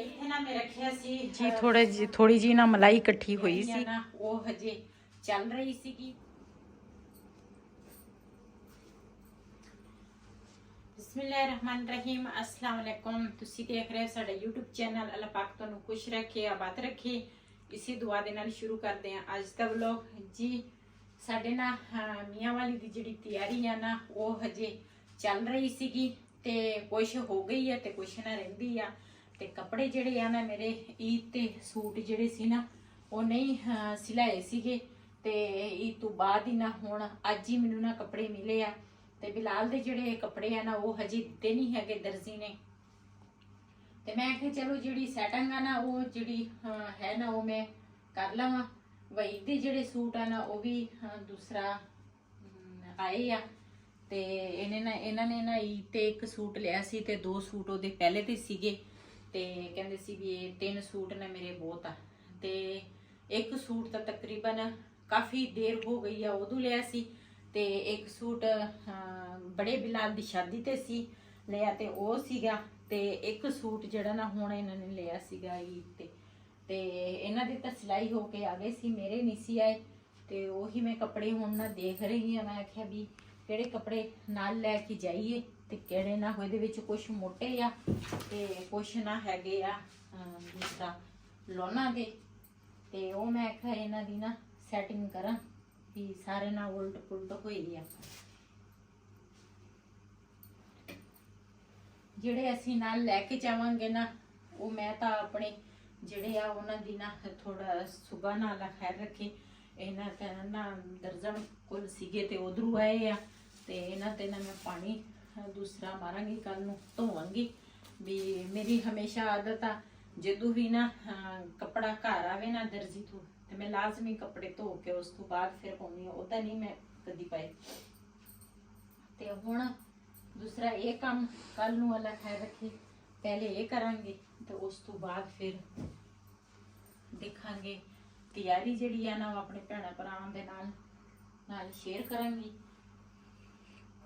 ਇੱਥੇ ਨਾ ਮੈਂ ਰੱਖਿਆ ਸੀ ਜੀ ਥੋੜੀ ਜੀ ਨਾ ਮਲਾਈ ਇਕੱਠੀ ਹੋਈ ਸੀ ਨਾ, ਉਹ ਹਜੇ ਚੱਲ ਰਹੀ ਸੀਗੀ। ਬਿਸਮਿਲ੍ਲਾਹਿਰਰਹਿਮਾਨਿਰਰਹੀਮ। अस्सलाम वालेकुम। ਤੁਸੀਂ ਦੇਖ ਰਹੇ ਹੋ ਸਾਡਾ YouTube ਚੈਨਲ। ਅੱਲਾਹ ਪਾਕ ਤੁਹਾਨੂੰ ਖੁਸ਼ ਰੱਖੇ, ਆਬਾਦ ਰੱਖੇ। ਇਸੇ ਦੁਆ ਦੇ ਨਾਲ ਸ਼ੁਰੂ ਕਰਦੇ ਹਾਂ ਅੱਜ ਦਾ ਵਲੌਗ। ਜੀ ਸਾਡੇ ਨਾ ਮੀਆਂ ਵਾਲੀ ਦੀ ਜਿਹੜੀ ਤਿਆਰੀ ਆ ਨਾ ਉਹ ਹਜੇ ਚੱਲ ਰਹੀ ਸੀਗੀ ਤੇ ਕੁਛ ਹੋ ਗਈ ਆ ਤੇ ਕੁਛ ਨਾ ਰਹਿੰਦੀ ਆ। ਤੇ ਕੱਪੜੇ ਜਿਹੜੇ ਆ ਨਾ ਮੇਰੇ ਈਦ ਤੇ ਸੂਟ ਜਿਹੜੇ ਸੀ ਨਾ ਉਹ ਨਹੀਂ ਸਿਲਾਏ ਸੀਗੇ ਤੇ ਈਦ ਤੋਂ ਬਾਅਦ ਹੀ ਨਾ ਹੁਣ ਅੱਜ ਹੀ ਮੈਨੂੰ ਨਾ ਕੱਪੜੇ ਮਿਲੇ ਆ। ਤੇ ਬਿਲਾਲ ਦੇ ਜਿਹੜੇ ਕੱਪੜੇ ਆ ਨਾ ਉਹ ਹਜੇ ਦਿੱਤੇ ਨਹੀਂ ਹੈਗੇ ਦਰਜ਼ੀ ਨੇ। ਤੇ ਮੈਂ ਕਿਹਾ ਚਲੋ ਜਿਹੜੀ ਸੈਟਿੰਗ ਆ ਨਾ ਉਹ ਜਿਹੜੀ ਹੈ ਨਾ ਉਹ ਮੈਂ ਕਰ ਲਵਾਂ। ਵਈ ਦੇ ਜਿਹੜੇ ਸੂਟ ਆ ਨਾ ਉਹ ਵੀ ਦੂਸਰਾ ਆਏ ਆ ਤੇ ਇਹਨਾਂ ਨੇ ਨਾ ਈਦ ਤੇ ਇੱਕ ਸੂਟ ਲਿਆ ਸੀ ਤੇ 2 ਸੂਟ ਉਹਦੇ ਪਹਿਲੇ ਤੇ ਸੀਗੇ ਤੇ ਕਹਿੰਦੇ ਸੀ ਵੀ ਇਹ 3 ਸੂਟ ਨੇ ਮੇਰੇ ਬਹੁਤ ਆ। ਤੇ ਇੱਕ ਸੂਟ ਤਾਂ ਤਕਰੀਬਨ ਕਾਫੀ ਦੇਰ ਹੋ ਗਈ ਆ ਉਦੋਂ ਲਿਆ ਸੀ ਤੇ ਇੱਕ ਸੂਟ ਬੜੇ ਬਿਲਾਲ ਦੀ ਸ਼ਾਦੀ ਤੇ ਸੀ ਲਿਆ ਤੇ ਉਹ ਸੀਗਾ ਤੇ ਇੱਕ ਸੂਟ ਜਿਹੜਾ ਨਾ ਹੁਣ ਇਹਨਾਂ ਨੇ ਲਿਆ ਸੀਗਾ ਈਦ ਤੇ ਇਹਨਾਂ ਦੀ ਤਾਂ ਸਿਲਾਈ ਹੋ ਕੇ ਆ ਗਏ ਸੀ, ਮੇਰੇ ਨਹੀਂ ਸੀ ਆਏ। ਤੇ ਉਹੀ ਮੈਂ ਕੱਪੜੇ ਹੁਣ ਨਾ ਦੇਖ ਰਹੀ ਹਾਂ। ਮੈਂ ਆਖਿਆ ਵੀ ਕਿਹੜੇ ਕੱਪੜੇ ਨਾਲ ਲੈ ਕੇ ਜਾਈਏ ਤੇ ਕਿਹੜੇ ਨਾ ਇਹਦੇ ਵਿੱਚ ਕੁਛ ਮੋਟੇ ਆ ਤੇ ਕੁਛ ਨਾ ਹੈਗੇ ਆ ਦੂਸਰਾ ਲੋਨਾ ਦੇ। ਤੇ ਉਹ ਮੈਂ ਆਖਿਆ ਇਹਨਾਂ ਦੀ ਨਾ ਸੈਟਿੰਗ ਕਰਾਂ ਵੀ ਸਾਰੇ ਨਾਲ ਉਲਟ ਪੁਲਟ ਹੋਈ ਆ। ਜਿਹੜੇ ਅਸੀਂ ਨਾਲ ਲੈ ਕੇ ਜਾਵਾਂਗੇ ਨਾ ਉਹ ਮੈਂ ਤਾਂ ਆਪਣੇ ਜਿਹੜੇ ਆ ਉਹਨਾਂ ਦੀ ਨਾ ਥੋੜਾ ਸੁਬਾ ਨਾਲ ਖੈਰ ਰੱਖੇ। ਇਹਨਾਂ ਤੇ ਨਾ ਦਰਜਨ ਕੋਲ ਸੀਗੇ ਤੇ ਉਧਰੋਂ ਆਏ ਆ ਤੇ ਇਹਨਾਂ ਤੇ ਨਾ ਮੈਂ ਪਾਣੀ ਦੂਸਰਾ ਮਾਰਾਂਗੀ, ਕੱਲ ਨੂੰ ਧੋਵਾਂਗੀ। ਵੀ ਮੇਰੀ ਹਮੇਸ਼ਾ ਆਦਤ ਆ ਜਦੋਂ ਵੀ ਨਾ ਕੱਪੜਾ ਘਰ ਆਵੇ ਨਾ ਦਰਜੀ ਤੋਂ ਤੇ ਮੈਂ ਲਾਜ਼ਮੀ ਕੱਪੜੇ ਧੋ ਕੇ ਉਸ ਤੋਂ ਬਾਅਦ ਫਿਰ ਪਾਉਣੀ ਆ। ਉਹ ਤਾਂ ਨਹੀਂ ਮੈਂ ਕਦੀ ਪਾਏ। ਤੇ ਹੁਣ ਦੂਸਰਾ ਇਹ ਕੰਮ ਕੱਲ ਨੂੰ ਅੱਲਾ ਖੈਰ ਰੱਖੇ ਪਹਿਲੇ ਇਹ ਕਰਾਂਗੇ ਤੇ ਉਸ ਤੋਂ ਬਾਅਦ ਫਿਰ ਦੇਖਾਂਗੇ। ਤਿਆਰੀ ਜਿਹੜੀ ਆ ਨਾ ਉਹ ਆਪਣੇ ਭੈਣਾਂ ਭਰਾਵਾਂ ਦੇ ਨਾਲ ਸ਼ੇਅਰ ਕਰਾਂਗੀ।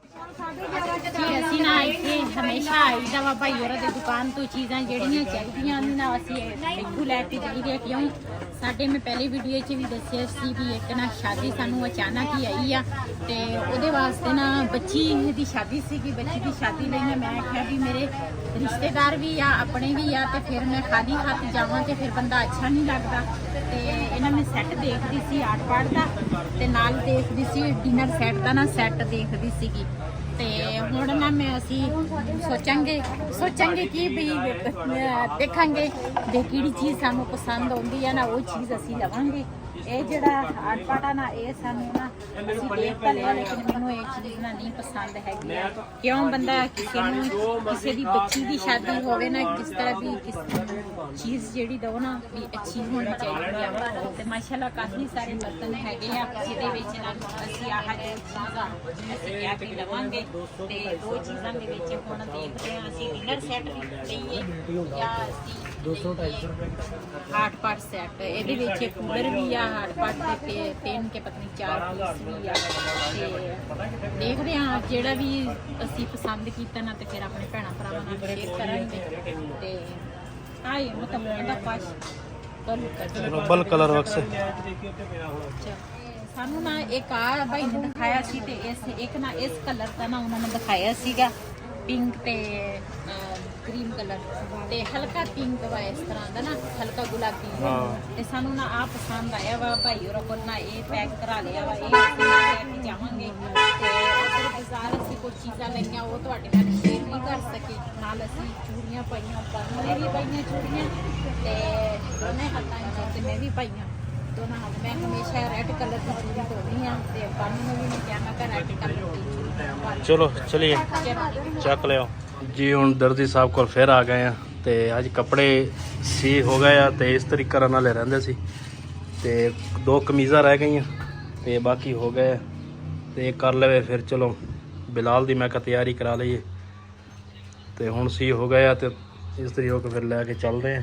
ਅਸੀਂ ਨਾ ਇੱਥੇ ਹਮੇਸ਼ਾ ਆਈਦਾ ਵਾ ਭਾਈ ਹੋਰਾਂ ਦੀ ਦੁਕਾਨ ਤੋਂ ਚੀਜ਼ਾਂ ਜਿਹੜੀਆਂ ਚਾਹੀਦੀਆਂ ਨੇ ਨਾ ਅਸੀਂ ਇੱਥੋਂ ਲੈ ਕੇ ਜਾਈਦੇ। ਕਿਉਂ ਸਾਡੇ ਮੈਂ ਪਹਿਲੀ ਵੀਡੀਓ 'ਚ ਵੀ ਦੱਸਿਆ ਸੀ ਵੀ ਇੱਕ ਨਾ ਸ਼ਾਦੀ ਸਾਨੂੰ ਅਚਾਨਕ ਹੀ ਆਈ ਆ ਤੇ ਉਹਦੇ ਵਾਸਤੇ ਨਾ ਬੱਚੀ ਦੀ ਸ਼ਾਦੀ ਸੀਗੀ। ਬੱਚੀ ਦੀ ਸ਼ਾਦੀ ਲਈ ਨਾ ਮੈਂ ਆਖਿਆ ਵੀ ਮੇਰੇ ਰਿਸ਼ਤੇਦਾਰ ਵੀ ਆ ਆਪਣੇ ਵੀ ਆ ਤੇ ਫਿਰ ਮੈਂ ਖਾਲੀ ਹੱਥ ਜਾਵਾਂ ਤੇ ਫਿਰ ਬੰਦਾ ਅੱਛਾ ਨਹੀਂ ਲੱਗਦਾ। ਤੇ ਇਹਨਾਂ ਮੈਂ ਸੈੱਟ ਦੇਖਦੀ ਸੀ ਆਰਟ ਪਾਰਟ ਦਾ ਤੇ ਨਾਲ ਦੇਖਦੀ ਸੀ ਡਿਨਰ ਸੈੱਟ ਦਾ ਨਾ ਸੈੱਟ ਦੇਖਦੀ ਸੀਗੀ। ਤੇ ਹੁਣ ਨਾ ਅਸੀਂ ਸੋਚਾਂਗੇ ਕਿ ਵੀ ਦੇਖਾਂਗੇ ਵੀ ਕਿਹੜੀ ਚੀਜ਼ ਸਾਨੂੰ ਪਸੰਦ ਆਉਂਦੀ ਹੈ ਨਾ ਉਹ ਚੀਜ਼ ਅਸੀਂ ਲਵਾਂਗੇ। ਇਹ ਜਿਹੜਾ ਆਰਟ ਪਾਰਟ ਆ ਨਾ ਇਹ ਸਾਨੂੰ ਨਾ ਅਸੀਂ ਦੇਖ ਤਾਂ ਲਿਆ ਲੇਕਿਨ ਮੈਨੂੰ ਇਹ ਚੀਜ਼ ਨਾ ਨਹੀਂ ਪਸੰਦ ਹੈਗੀ ਆ। ਕਿਉਂ ਬੰਦਾ ਕਿਸੇ ਦੀ ਬੱਚੀ ਦੀ ਸ਼ਾਦੀ ਹੋਵੇ ਨਾ ਕਿਸ ਤਰ੍ਹਾਂ ਵੀ ਚੀਜ਼ ਜਿਹੜੀ ਦੋ ਨਾ ਵੀ ਅੱਛੀ ਹੋਣੀ ਚਾਹੀਦੀ ਆ। ਤੇ ਮਾਸ਼ਾਅੱਲਾ ਕਾਫੀ ਸਾਰੇ ਬਰਤਨ ਹੈਗੇ ਆ ਜਿਹਦੇ ਵਿੱਚ ਨਾ ਅਸੀਂ ਆਹ ਜੋ ਚੀਜ਼ਾਂ ਅਸੀਂ ਕਿਹਾ ਵੀ ਲਵਾਂਗੇ। ਤੇ 2 ਚੀਜ਼ਾਂ ਦੇ ਵਿੱਚ ਹੁਣ ਦੇਖਦੇ ਹਾਂ ਅਸੀਂ ਡਿਨਰ ਸੈੱਟ ਲਈਏ ਜਾਂ ਅਸੀਂ 200-250 ਹਾਰਟ ਪਾਰਟ ਸੈੱਟ। ਇਹਦੇ ਵਿੱਚ ਕੂਲਰ ਵੀ ਆ ਹਾਰਟ ਪਾਰਟ ਦੇ 3 ਕੇ ਪਤਨੀ 4 ਪੀਸ ਵੀ ਆ। ਤੇ ਦੇਖਦੇ ਹਾਂ ਜਿਹੜਾ ਵੀ ਅਸੀਂ ਪਸੰਦ ਕੀਤਾ ਨਾ ਤੇ ਫਿਰ ਆਪਣੇ ਭੈਣਾਂ ਭਰਾਵਾਂ ਨਾਲ ਸ਼ੇਅਰ ਕਰਾਂਗੇ। ਤੇ ਆਏ ਮਤਲਬ ਇਹਦਾ ਪਾਸ ਬਲ ਕਲਰ ਵਕਸ ਸਾਨੂੰ ਨਾ ਇੱਕ ਆ ਭਾਈ ਨੇ ਦਿਖਾਇਆ ਸੀ ਤੇ ਇੱਕ ਨਾ ਇਸ ਕਲਰ ਦਾ ਨਾ ਉਹਨਾਂ ਨੇ ਦਿਖਾਇਆ ਸੀਗਾ ਪਿੰਕ ਤੇ ਕਰੀਮ ਕਲਰ ਤੇ ਹਲਕਾ ਪਿੰਕ ਵਾ ਇਸ ਤਰ੍ਹਾਂ ਦਾ ਨਾ ਹਲਕਾ ਗੁਲਾਬੀ। ਤੇ ਸਾਨੂੰ ਨਾ ਆ ਪਸੰਦ ਆਇਆ ਵਾ ਭਾਈ ਹੋਰਾਂ ਕੋਲ ਨਾ ਇਹ ਪੈਕ ਕਰਾ ਲਿਆ ਵਾ। ਇਹ ਅਸੀਂ ਲੈ ਕੇ ਜਾਵਾਂਗੇ ਤੇ ਉਧਰ ਬਾਜ਼ਾਰ ਅਸੀਂ ਕੁਝ ਚੀਜ਼ਾਂ ਲਈਆਂ ਉਹ ਤੁਹਾਡੇ ਨਾਲ ਸ਼ੇਅਰ ਨਹੀਂ ਕਰ ਸਕੇ। ਨਾਲ ਅਸੀਂ ਚੂੜੀਆਂ ਪਾਈਆਂ, ਪਾਈਆਂ ਵੀ ਪਾਈਆਂ ਚੂੜੀਆਂ ਤੇ ਦੋਨੇ ਹੱਥਾਂ 'ਚ ਤੇ ਮੈਂ ਵੀ ਪਾਈਆਂ ਦੋਨਾਂ ਹੱਥ। ਮੈਂ ਹਮੇਸ਼ਾ ਰੈੱਡ ਕਲਰ ਦੀ ਚੂੜੀ ਪਾਉਂਦੀ ਹਾਂ ਤੇ ਪਾਣੀ ਨੂੰ ਵੀ ਮੈਂ ਕਿਹਾ ਮੈਂ ਕਿਹਾ ਰੈੱਡ ਕਲਰ ਦੀ ਚੂੜੀ। ਚਲੋ ਚਲੀਏ ਚੱਕ ਲਿਓ ਜੀ। ਹੁਣ ਦਰਜੀ ਸਾਹਿਬ ਕੋਲ ਫਿਰ ਆ ਗਏ ਆ ਤੇ ਅੱਜ ਕੱਪੜੇ ਸੀ ਹੋ ਗਏ ਆ ਤੇ ਇਸ ਤਰੀਕੇ ਨਾਲ ਲੈ ਰਹਿੰਦੇ ਸੀ ਤੇ 2 ਕਮੀਜ਼ਾਂ ਰਹਿ ਗਈਆਂ ਤੇ ਬਾਕੀ ਹੋ ਗਏ ਤੇ ਕਰ ਲਵੇ ਫਿਰ। ਚਲੋ ਬਿਲਾਲ ਦੀ ਮੈਂ ਕਿਹਾ ਤਿਆਰੀ ਕਰਾ ਲਈਏ ਤੇ ਹੁਣ ਸੀ ਹੋ ਗਏ ਆ ਤੇ ਇਸ ਤਰੀਕੇ ਹੋ ਕੇ ਫਿਰ ਲੈ ਕੇ ਚੱਲਦੇ ਆ।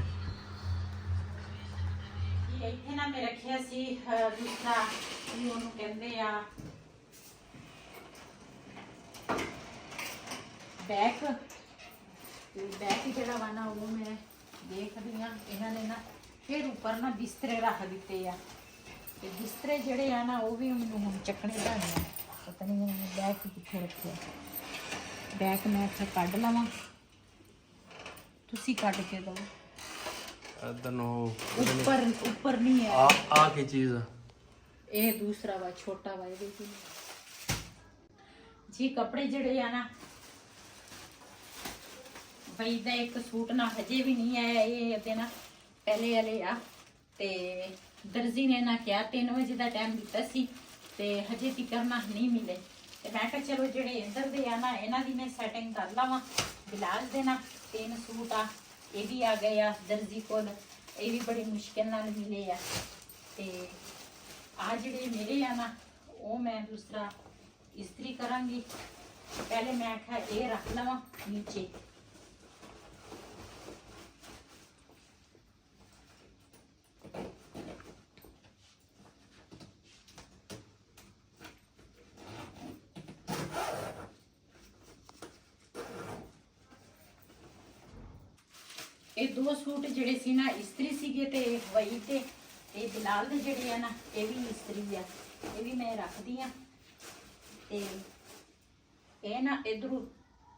ਇੱਥੇ ਨਾ ਮੈਂ ਰੱਖਿਆ ਸੀ ਦੂਸਰਾ ਕੀ ਉਹਨੂੰ ਕਹਿੰਦੇ ਆ ਬੈਕ ਜਿਹੜਾ ਵਾ ਨਾ ਉਹ ਮੈਂ ਦੇਖਦੀ ਆ ਇਹਨਾਂ ਨੇ ਨਾ ਫਿਰ ਉੱਪਰ ਨਾ ਬਿਸਤਰੇ ਰੱਖ ਦਿੱਤੇ ਆ ਤੇ ਬਿਸਤਰੇ ਜਿਹੜੇ ਆ ਨਾ ਉਹ ਵੀ ਮੈਨੂੰ ਹੁਣ ਚੱਕਣੇ ਪੈਣੇ ਆ। ਪਤਾ ਨਹੀਂ ਇਹਨਾਂ ਨੇ ਬੈਗ ਕਿੱਥੇ ਰੱਖਿਆ। ਬੈਗ ਮੈਂ ਇੱਥੇ ਕੱਢ ਲਵਾਂ, ਤੁਸੀਂ ਕੱਢ ਕੇ ਦਿਓ। ਇਧਰ ਨੂੰ ਉੱਪਰ ਨਹੀਂ ਹੈ ਆ ਕੀ ਚੀਜ਼ ਆ? ਇਹ ਦੂਸਰਾ ਵਾ, ਛੋਟਾ ਵਾ ਇਹਦੇ ਚ ਜੀ। ਕੱਪੜੇ ਜਿਹੜੇ ਆ ਨਾ ਬਈ ਦਾ ਇੱਕ ਸੂਟ ਨਾ ਹਜੇ ਵੀ ਨਹੀਂ ਆਇਆ, ਇਹ ਤੇ ਨਾ ਪਹਿਲੇ ਵਾਲੇ ਆ ਤੇ ਦਰਜੀ ਨੇ ਨਾ ਕਿਹਾ 3 ਵਜੇ ਦਾ ਟਾਈਮ ਦਿੱਤਾ ਸੀ ਤੇ ਹਜੇ ਤੱਕ ਨਾ ਨਹੀਂ ਮਿਲੇ ਤੇ ਮੈਂ ਕਿਹਾ ਚਲੋ ਜਿਹੜੇ ਇੱਧਰ ਦੇ ਆ ਨਾ ਇਹਨਾਂ ਦੀ ਮੈਂ ਸੈਟਿੰਗ ਕਰ ਲਵਾਂ। ਬਿਲਾਲ ਦੇ ਨਾ 3 ਸੂਟ ਆ, ਇਹ ਵੀ ਆ ਗਏ ਆ ਦਰਜੀ ਕੋਲ, ਇਹ ਵੀ ਬੜੀ ਮੁਸ਼ਕਿਲ ਨਾਲ ਮਿਲੇ ਆ ਤੇ ਆ ਜਿਹੜੇ ਮੇਰੇ ਆ ਨਾ ਉਹ ਮੈਂ ਦੂਸਰਾ ਇਸਤਰੀ ਕਰਾਂਗੀ। ਪਹਿਲੇ ਮੈਂ ਕਿਹਾ ਇਹ ਰੱਖ ਲਵਾਂ ਨੀਚੇ। ਇਹ 2 ਸੂਟ ਜਿਹੜੇ ਸੀ ਨਾ ਇਸਤਰੀ ਸੀਗੇ ਤੇ ਵਈ ਤੇ ਇਹ ਬਿਲਾਲ ਦੇ ਜਿਹੜੇ ਆ ਨਾ ਇਹ ਵੀ ਇਸਤਰੀ ਆ, ਇਹ ਵੀ ਮੈਂ ਰੱਖਦੀ ਆ ਤੇ ਇਹ ਨਾ ਇਧਰੋਂ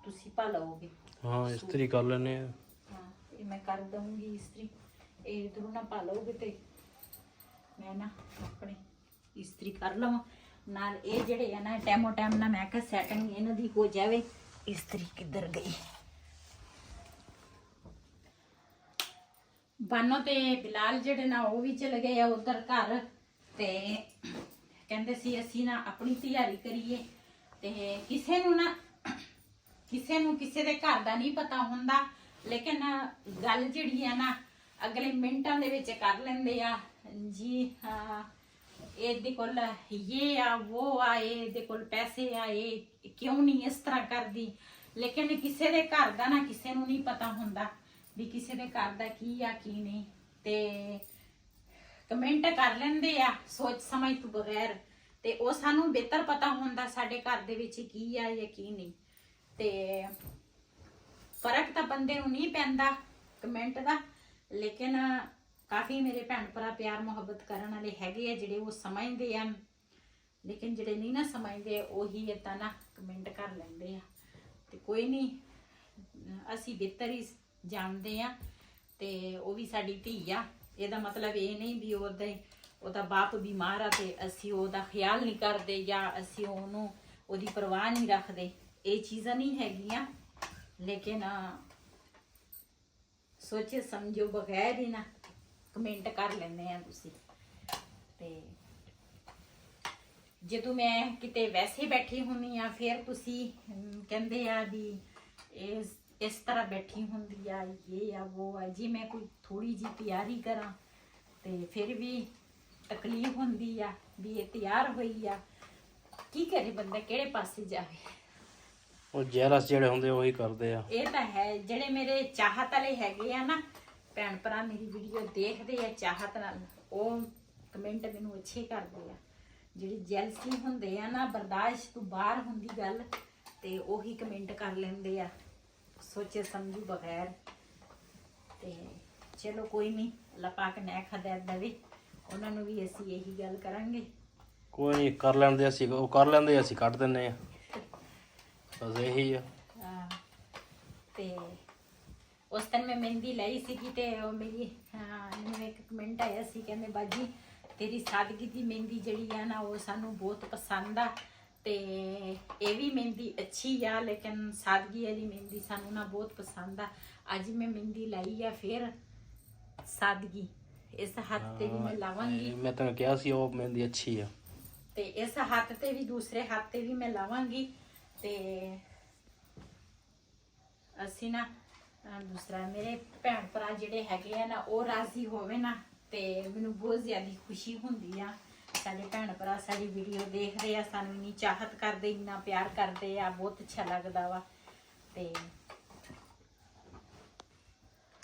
ਤੁਸੀਂ ਪਾ ਲਓਗੇ। ਹਾਂ ਇਸਤਰੀ ਕਰ ਲੈਨੇ ਆ। ਹਾਂ ਇਹ ਮੈਂ ਕਰ ਦਊਂਗੀ ਇਸਤਰੀ, ਇਹ ਇਧਰੋਂ ਨਾ ਪਾ ਲਓਗੇ ਤੇ ਮੈਂ ਨਾ ਆਪਣੇ ਇਸਤਰੀ ਕਰ ਲਵਾਂ ਨਾਲ। ਇਹ ਜਿਹੜੇ ਆ ਨਾ ਟੈਮੋ ਟਾਈਮ ਨਾ ਮੈਂ ਕਿਹਾ ਸੈਟਿੰਗ ਇਹਨਾਂ ਦੀ ਹੋ ਜਾਵੇ। ਇਸਤਰੀ ਕਿੱਧਰ ਗਈ? ਬਾਨੋ ਤੇ ਬਿਲਾਲ ਜਿਹੜੇ ਨਾ ਉਹ ਵੀ ਚਲੇ ਗਏ ਆ ਉਧਰ ਘਰ ਤੇ ਕਹਿੰਦੇ ਸੀ ਅਸੀਂ ਨਾ ਆਪਣੀ ਤਿਆਰੀ ਕਰੀਏ ਤੇ ਕਿਸੇ ਨੂੰ ਕਿਸੇ ਦੇ ਘਰ ਦਾ ਨਹੀਂ ਪਤਾ ਹੁੰਦਾ, ਲੇਕਿਨ ਗੱਲ ਜਿਹੜੀ ਆ ਨਾ ਅਗਲੇ ਮਿੰਟਾਂ ਦੇ ਵਿੱਚ ਕਰ ਲੈਂਦੇ ਆ ਜੀ। ਹਾਂ ਇਹਦੇ ਕੋਲ ਇਹ ਆ ਉਹ ਆ, ਇਹਦੇ ਕੋਲ ਪੈਸੇ ਆ, ਇਹ ਕਿਉਂ ਨਹੀਂ ਇਸ ਤਰ੍ਹਾਂ ਕਰਦੀ, ਲੇਕਿਨ ਕਿਸੇ ਦੇ ਘਰ ਦਾ ਨਾ ਕਿਸੇ ਨੂੰ ਨਹੀਂ ਪਤਾ ਹੁੰਦਾ ਵੀ ਕਿਸੇ ਦੇ ਘਰ ਦਾ ਕੀ ਆ ਕੀ ਨਹੀਂ ਤੇ ਕਮੈਂਟ ਕਰ ਲੈਂਦੇ ਆ ਸੋਚ ਸਮਝ ਤੋਂ ਬਗੈਰ ਤੇ ਉਹ ਸਾਨੂੰ ਬਿਹਤਰ ਪਤਾ ਹੁੰਦਾ ਸਾਡੇ ਘਰ ਦੇ ਵਿੱਚ ਕੀ ਆ ਜਾਂ ਕੀ ਨਹੀਂ ਤੇ ਫਰਕ ਤਾਂ ਬੰਦੇ ਨੂੰ ਨਹੀਂ ਪੈਂਦਾ ਕਮੈਂਟ ਦਾ, ਲੇਕਿਨ ਕਾਫੀ ਮੇਰੇ ਭੈਣ ਭਰਾ ਪਿਆਰ ਮੁਹੱਬਤ ਕਰਨ ਵਾਲੇ ਹੈਗੇ ਆ ਜਿਹੜੇ ਉਹ ਸਮਝਦੇ ਆ, ਲੇਕਿਨ ਜਿਹੜੇ ਨਹੀਂ ਨਾ ਸਮਝਦੇ ਉਹੀ ਏਦਾਂ ਨਾ ਕਮੈਂਟ ਕਰ ਲੈਂਦੇ ਆ ਤੇ ਕੋਈ ਨਹੀਂ, ਅਸੀਂ ਬਿਹਤਰ ਹੀ ਜਾਣਦੇ ਆ ਤੇ ਉਹ ਵੀ ਸਾਡੀ ਧੀ ਆ। ਇਹਦਾ ਮਤਲਬ ਇਹ ਨਹੀਂ ਵੀ ਉਹਦਾ ਬਾਪ ਬਿਮਾਰ ਆ ਤੇ ਅਸੀਂ ਉਹਦਾ ਖਿਆਲ ਨਹੀਂ ਕਰਦੇ ਜਾਂ ਅਸੀਂ ਉਹਦੀ ਪਰਵਾਹ ਨਹੀਂ ਰੱਖਦੇ, ਇਹ ਚੀਜ਼ਾਂ ਨਹੀਂ ਹੈਗੀਆਂ। ਲੇਕਿਨ ਸੋਚੇ ਸਮਝੋ ਬਗੈਰ ਹੀ ਨਾ ਕਮੈਂਟ ਕਰ ਲੈਂਦੇ ਆ ਤੁਸੀਂ ਤੇ ਜਦੋਂ ਮੈਂ ਕਿਤੇ ਵੈਸੇ ਬੈਠੀ ਹੁੰਨੀ ਆ ਫਿਰ ਤੁਸੀਂ ਕਹਿੰਦੇ ਆ ਵੀ ਇਸ ਤਰ੍ਹਾਂ ਬੈਠੀ ਹੁੰਦੀ ਆ, ਇਹ ਆ ਉਹ ਆ ਜੀ। ਮੈਂ ਕੋਈ ਥੋੜੀ ਜੀ ਤਿਆਰੀ ਕਰਾਂ ਤੇ ਫਿਰ ਵੀ ਤਕਲੀਫ ਹੁੰਦੀ ਆ ਵੀ ਇਹ ਤਿਆਰ ਹੋਈ ਆ, ਕੀ ਕਰੇ ਬੰਦਾ, ਕਿਹੜੇ ਪਾਸੇ ਜਾਵੇ। ਉਹ ਜੈਲਸ ਜਿਹੜੇ ਹੁੰਦੇ ਉਹੀ ਕਰਦੇ ਆ। ਇਹ ਤਾਂ ਹੈ ਜਿਹੜੇ ਮੇਰੇ ਚਾਹਤ ਵਾਲੇ ਹੈਗੇ ਆ ਨਾ ਭੈਣ ਭਰਾ, ਮੇਰੀ ਵੀਡੀਓ ਦੇਖਦੇ ਆ ਚਾਹਤ ਨਾਲ, ਉਹ ਕਮੈਂਟ ਮੈਨੂੰ ਅੱਛੇ ਕਰਦੇ ਆ। ਜਿਹੜੇ ਜੈਲਸੀ ਹੁੰਦੇ ਆ ਨਾ, ਬਰਦਾਸ਼ਤ ਤੋਂ ਬਾਹਰ ਹੁੰਦੀ ਗੱਲ, ਤੇ ਉਹੀ ਕਮੈਂਟ ਕਰ ਲੈਂਦੇ ਆ ਸੋਚੇ ਸਮਝੂ ਬਗੈਰ। ਤੇ ਚਲੋ ਕੋਈ ਨਹੀਂ, ਅੱਲਾਹ ਪਾਕ ਨੇ ਹਦਾਇਤ ਦੇਵੇ ਉਹਨਾਂ ਨੂੰ ਵੀ, ਅਸੀਂ ਇਹੀ ਗੱਲ ਕਰਾਂਗੇ। ਕੋਈ ਨਹੀਂ, ਕਰ ਲੈਂਦੇ ਅਸੀਂ, ਉਹ ਕਰ ਲੈਂਦੇ ਅਸੀਂ ਕੱਢ ਦਿੰਨੇ ਆ, ਬਸ ਇਹੀ ਆ। ਤੇ ਉਸ ਦਿਨ ਮੈਂ ਮਹਿੰਦੀ ਲਈ ਸੀਗੀ ਤੇ ਉਹ ਮੇਰੀ ਮੈਨੂੰ ਇੱਕ ਕਮੈਂਟ ਆਇਆ ਸੀ, ਕਹਿੰਦੇ ਬਾਜੀ ਤੇਰੀ ਸਾਦਗੀ ਦੀ ਮਹਿੰਦੀ ਜਿਹੜੀ ਆ ਨਾ ਉਹ ਸਾਨੂੰ ਬਹੁਤ ਪਸੰਦ ਆ ਤੇ ਇਹ ਵੀ ਮਹਿੰਦੀ ਅੱਛੀ ਆ, ਲੇਕਿਨ ਸਾਦਗੀ ਵਾਲੀ ਮਹਿੰਦੀ ਸਾਨੂੰ ਨਾ ਬਹੁਤ ਪਸੰਦ ਆ। ਅੱਜ ਮੈਂ ਮਹਿੰਦੀ ਲਾਈ ਆ ਫਿਰ ਸਾਦਗੀ, ਇਸ ਹੱਥ ਤੇ ਵੀ ਮੈਂ ਲਾਵਾਂਗੀ। ਮੈਂ ਤੈਨੂੰ ਕਿਹਾ ਸੀ ਉਹ ਮਹਿੰਦੀ ਅੱਛੀ ਆ ਤੇ ਇਸ ਹੱਥ ਤੇ ਵੀ ਦੂਸਰੇ ਹੱਥ ਤੇ ਵੀ ਮੈਂ ਲਾਵਾਂਗੀ ਤੇ ਅਸੀਂ ਨਾ ਦੂਸਰਾ ਮੇਰੇ ਭੈਣ ਭਰਾ ਜਿਹੜੇ ਹੈਗੇ ਆ ਨਾ ਉਹ ਰਾਜ਼ੀ ਹੋਵੇ ਨਾ ਤੇ ਮੈਨੂੰ ਬਹੁਤ ਜ਼ਿਆਦਾ ਖੁਸ਼ੀ ਹੁੰਦੀ ਆ। ਸਾਡੇ ਭੈਣ ਭਰਾ ਸਾਡੀ ਵੀਡੀਓ ਦੇਖਦੇ ਆ, ਸਾਨੂੰ ਇੰਨੀ ਚਾਹਤ ਕਰਦੇ, ਇੰਨਾ ਪਿਆਰ ਕਰਦੇ ਆ, ਬਹੁਤ ਅੱਛਾ ਲੱਗਦਾ ਵਾ। ਤੇ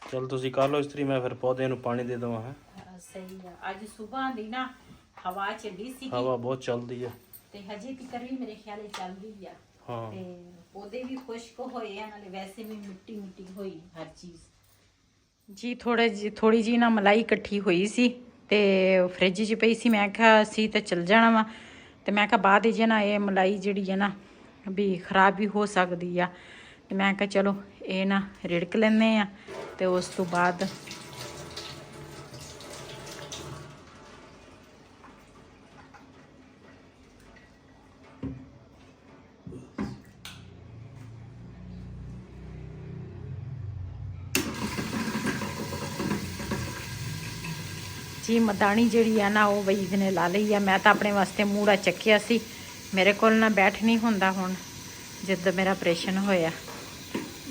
ਚਲ ਤੁਸੀਂ ਕਰ ਲਓ ਇਸਤਰੀ, ਮੈਂ ਫਿਰ ਪੌਦੇ ਨੂੰ ਪਾਣੀ ਦੇ ਦਵਾਂ। ਹੈ ਸਹੀ ਆ, ਅੱਜ ਸਵੇਰ ਦੀ ਨਾ ਹਵਾ ਚੱਲੀ ਸੀ, ਹਵਾ ਬਹੁਤ ਚੱਲਦੀ ਆ ਤੇ ਹਜੇ ਤੱਕ ਵੀ ਮੇਰੇ ਖਿਆਲ ਚੱਲਦੀ ਆ। ਹਾਂ, ਤੇ ਪੌਦੇ ਵੀ ਖੁਸ਼ਕ ਹੋਏ ਆ, ਨਾਲੇ ਵੈਸੇ ਵੀ ਮਿੱਟੀ ਮਿੱਟੀ ਹੋਈ ਹਰ ਚੀਜ਼। ਜੀ ਥੋੜੀ ਜੀ ਨਾ ਮਲਾਈ ਇਕੱਠੀ ਹੋਈ ਸੀ ਤੇ ਫ੍ਰਿਜ 'ਚ ਪਈ ਸੀ। ਮੈਂ ਕਿਹਾ ਅਸੀਂ ਤਾਂ ਚਲ ਜਾਣਾ ਵਾ ਤੇ ਮੈਂ ਕਿਹਾ ਬਾਅਦ ਵਿੱਚ ਨਾ ਇਹ ਮਲਾਈ ਜਿਹੜੀ ਹੈ ਨਾ ਵੀ ਖਰਾਬ ਵੀ ਹੋ ਸਕਦੀ ਆ ਤੇ ਮੈਂ ਕਿਹਾ ਚਲੋ ਇਹ ਨਾ ਰਿੜਕ ਲੈਂਦੇ ਆ ਤੇ ਉਸ ਤੋਂ ਬਾਅਦ ਜੀ ਮਦਾਣੀ ਜਿਹੜੀ ਆ ਨਾ ਉਹ ਵਈਦ ਨੇ ਲਾ ਲਈ ਆ। ਮੈਂ ਤਾਂ ਆਪਣੇ ਵਾਸਤੇ ਮੂੜਾ ਚੱਕਿਆ ਸੀ, ਮੇਰੇ ਕੋਲ ਨਾ ਬੈਠ ਨਹੀਂ ਹੁੰਦਾ ਹੁਣ ਜਦੋਂ ਮੇਰਾ ਆਪਰੇਸ਼ਨ ਹੋਇਆ।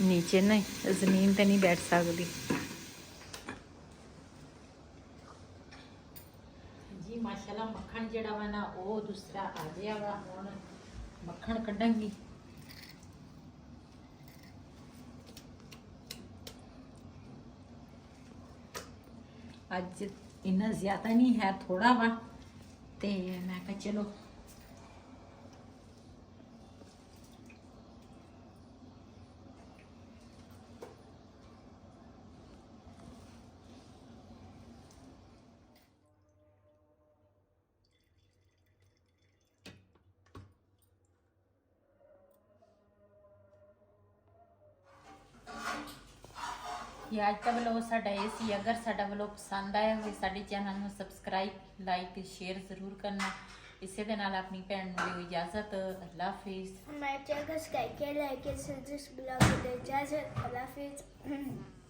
ਨੀਚੇ ਨਹੀਂ ਜ਼ਮੀਨ ਤੇ ਨਹੀਂ ਬੈਠ ਸਕਦੀ ਜੀ। ਮਾਸ਼ਾਅੱਲਾ ਮੱਖਣ ਜਿਹੜਾ ਵਾ ਨਾ ਉਹ ਦੂਸਰਾ ਆ ਗਿਆ ਵਾ। ਹੁਣ ਮੱਖਣ ਕੱਢਾਂਗੀ। ਅੱਜ ਇੰਨਾ ਜ਼ਿਆਦਾ ਨਹੀਂ ਹੈ, ਥੋੜਾ ਵਾ ਤੇ ਮੈਂ ਕਿਹਾ ਚਲੋ ਇਹ ਅੱਜ ਦਾ ਵਲੋਗ ਸਾਡਾ ਇਹ ਸੀ। ਅਗਰ ਸਾਡਾ ਵਲੋਗ ਪਸੰਦ ਆਇਆ ਹੋਵੇ ਸਾਡੇ ਚੈਨਲ ਨੂੰ ਸਬਸਕ੍ਰਾਈਬ, ਲਾਈਕ ਤੇ ਸ਼ੇਅਰ ਜ਼ਰੂਰ ਕਰਨਾ। ਇਸੇ ਦੇ ਨਾਲ ਆਪਣੀ ਭੈਣ ਨੂੰ ਦਿਓ ਇਜਾਜ਼ਤ। ਅੱਲਾ ਹਾਫਿਜ਼। हमारे चैनल को सब्सक्राइब किया, लाइक किया, जिस ब्लॉग को इजाज़त। अल्लाह हाफिज़।